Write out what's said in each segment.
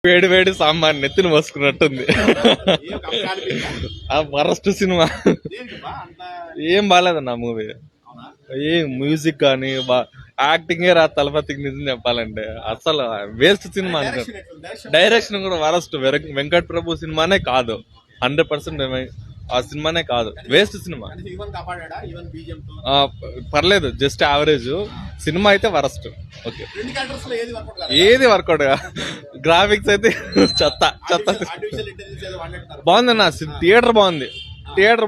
వేడి వేడి సాంబార్ నెత్తిని పోసుకున్నట్టుంది. ఆ వరస్ట్ సినిమా ఏం బాగాలేదన్న మూవీ. ఏ మ్యూజిక్ కానీ యాక్టింగే రా తలపతికి నిజం చెప్పాలంటే అసలు వేస్ట్ సినిమా అనుకో. డైరెక్షన్ కూడా వరస్ట్. వెంకట్ ప్రభు సినిమానే కాదు, 100% ఆ సినిమానే కాదు, వేస్ట్ సినిమా. పర్లేదు, జస్ట్ యావరేజ్ సినిమా అయితే వరస్ట్. ఓకే, ఏది వర్కౌట్. గ్రాఫిక్స్ అయితే చెత్త చెత్త. బాగుందన్న, థియేటర్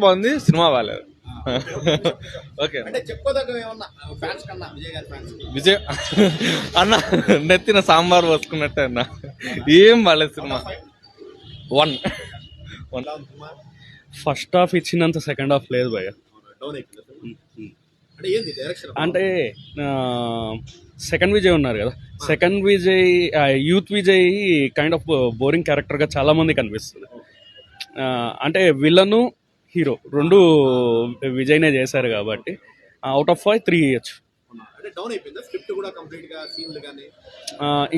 బాగుంది, సినిమా బాగాలేదు. ఓకే, విజయ్ అన్న నెత్తిన సాంబార్ పోసుకున్నట్టే అన్న, ఏం బాగాలేదు సినిమా. 1 ఫస్ట్ హాఫ్ ఇచ్చినంత సెకండ్ హాఫ్ లేదు భయ్య. అంటే సెకండ్ విజయ్ ఉన్నారు కదా, second Vijay youth Vijay kind of boring character గా చాలా మంది కనిపిస్తుంది. అంటే విలను హీరో రెండు విజయ్నే చేశారు కాబట్టి అవుట్ ఆఫ్ 5 3 ఇవ్వచ్చు.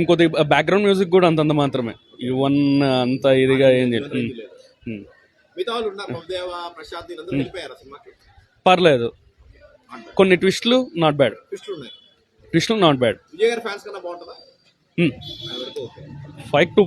ఇంకోటి బ్యాక్గ్రౌండ్ మ్యూజిక్ కూడా అంతంత మాత్రమే, ఈవన్ అంత ఇదిగా ఏం చెప్పి పర్లేదు. కొన్ని ట్విస్ట్లు నాట్ బ్యాడ్. 5 to